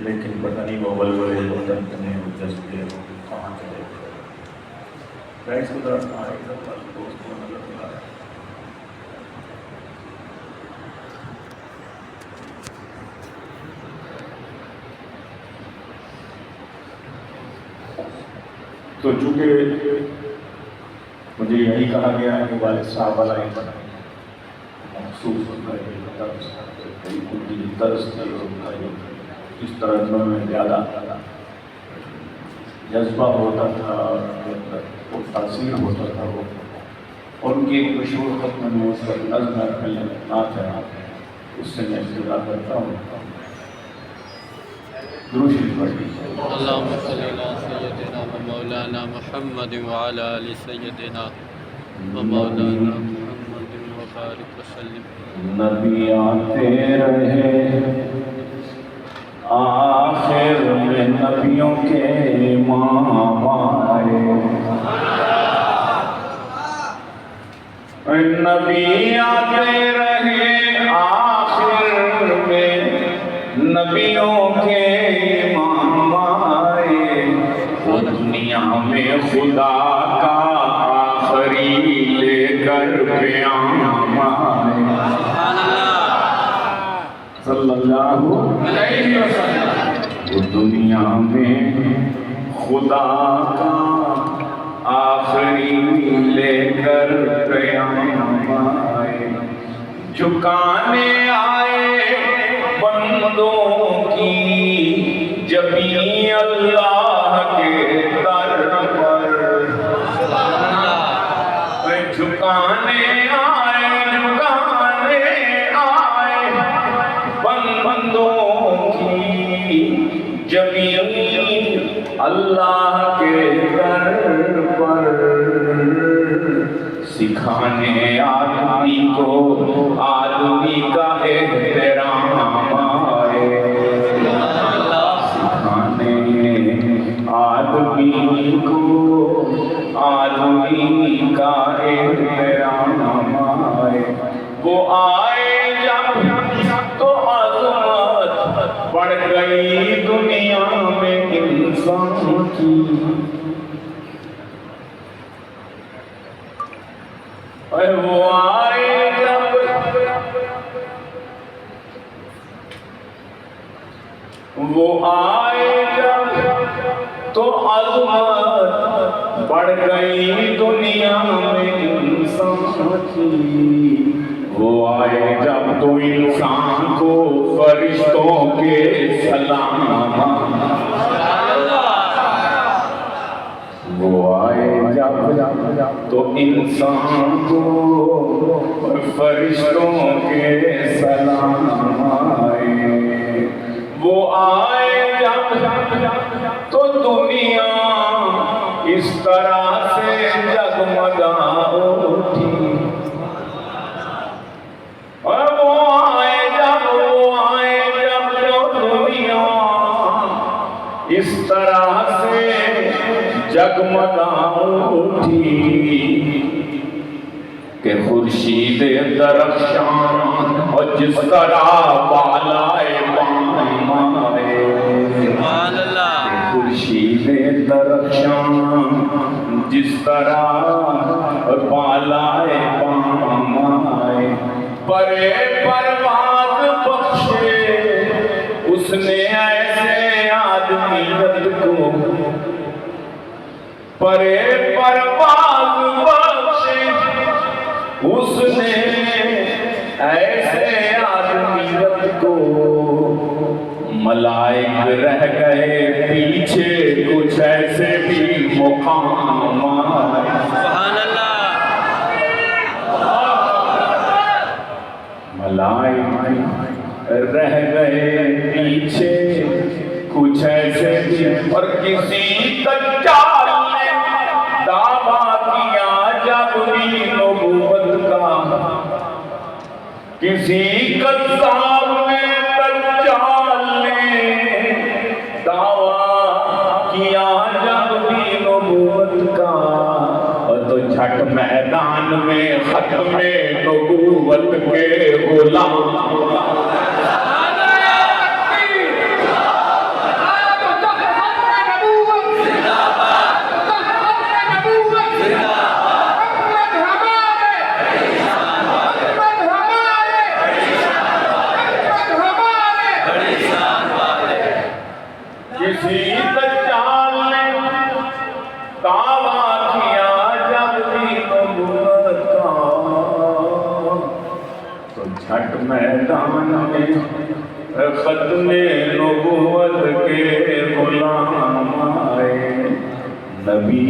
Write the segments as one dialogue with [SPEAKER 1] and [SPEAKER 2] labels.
[SPEAKER 1] لیکن پتہ نہیں وہ ولولے وہ تنتنے وہ جذبے وہ کہاں چلے گئے۔ بیٹھ کو طرف آئے گا دوست کو نظر نہیں آیا۔ تو چونکہ مجھے یہی کہا گیا ہے کہ والد صاحب والا ہی بنا مخصوص ہوتا ہے طرز اس طرح میں زیادہ جذبہ ہوتا تھا وہ تاثیر ہوتا تھا وہ ان کی ایک مشہور ختم میں اس کا نظم نعت ہے اس سے میں ابتدا کرتا ہوں۔ درود شریف پڑھ لیجیے۔
[SPEAKER 2] اللہم صلی علی سیدنا و مولانا محمد وعلی آل سیدنا و مولانا محمد وبارک وسلم۔
[SPEAKER 1] نبی آتے رہے آخر میں نبیوں کے امام آئے، نبی آتے رہے آخر میں نبیوں کے امام آئے، وہ دنیا میں خدا کا آخری لے کر پیام آئے صلی اللہ علیہ وسلم۔ وہ دنیا میں خدا کا آخری لے کر پیام آئے، جھکانے آئے بندوں کی جبیں اللہ کے در پر، جھکانے آئے بندوں کی جبیں اللہ کے در پر، سکھانے آدمی کو آدمی کا احترام آئے، سکھانے آدمی کو آدمی کا احترام آئے، وہ آئے جب تو عظمت بڑھ گئی دنیا میں انسان کی، وہ آئے جب تو عظمت بڑھ گئی دنیا میں انسان کی، وہ آئے جب تو انسان کو فرشتوں کے سلام، وہ آئے جب تو انسان کو فرشتوں کے سلام آئے، وہ آئے جب تو دنیا اس طرح سے جگمگا اٹھی، اور وہ آئے جب تو دنیا اس طرح سے جگمگا اٹھی کہ خورشید درخشاں اور جس طرح بالائے پام آئے، خورشید درخشاں جس طرح بالائے پام آئے، پرے پرواز بخشے اس نے ایسے آدمیت کو، پرے پرواز بخشے اس نے ایسے آدمیت کو، ملائک رہ گئے پیچھے کچھ ایسے بھی مقام آئے،
[SPEAKER 2] سبحان اللہ،
[SPEAKER 1] ملائک رہ گئے پیچھے کچھ ایسے بھی، اور کسی دجال نے دعویٰ کیا جب بھی نبوت کا، کسی کذاب نے دجال نے دعویٰ کیا جب بھی نبوت کا، تو جھٹ میدان میں ختم نبوت کے غلام، کسی دجال نے دعویٰ کیا جب بھی نبوت کا تو جھٹ میدان میں ختم نبوت کے غلام آئے نبی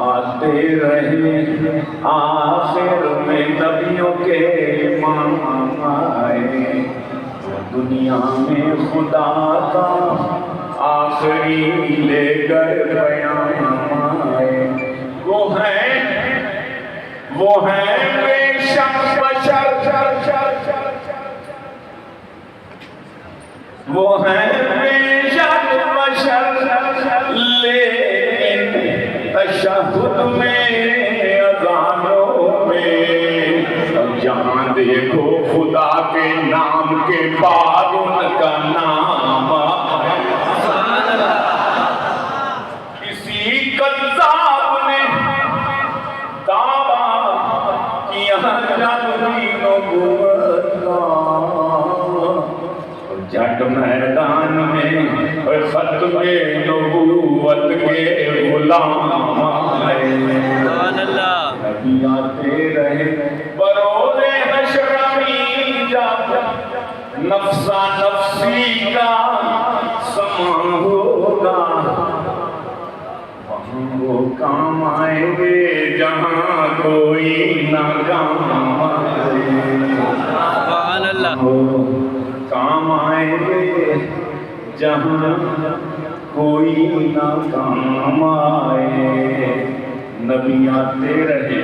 [SPEAKER 1] آتے رہے آخر میں نبیوں کے امام آئے دنیا میں خدا کا آخری لے کر پیام آئے وہ ہیں بے شک بشر وہ ہیں بے شک بشر لیکن تشہد میں اذانوں میں جہاں دیکھو خدا کے نام کے بعد ان کا نام کسی کذاب نے دعویٰ کیا جب بھی نبوت کا جٹ میدان میں ختم نبوت کے غلام آئے نبی آتے رہے بروز حشر میں جب نفسا نفسی کا سما ہوگا وہاں وہ کام آئیں گے جہاں کوئی نہ کام آئے کام آئیں گے جہاں کوئی نہ کام آئے نبی آتے رہے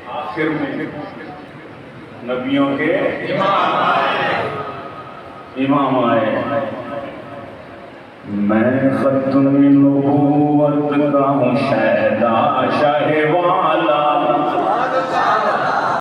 [SPEAKER 1] آخر میں نبیوں کے امام آئے میں ختم نبوت کا ہوں شہدا شاہ والا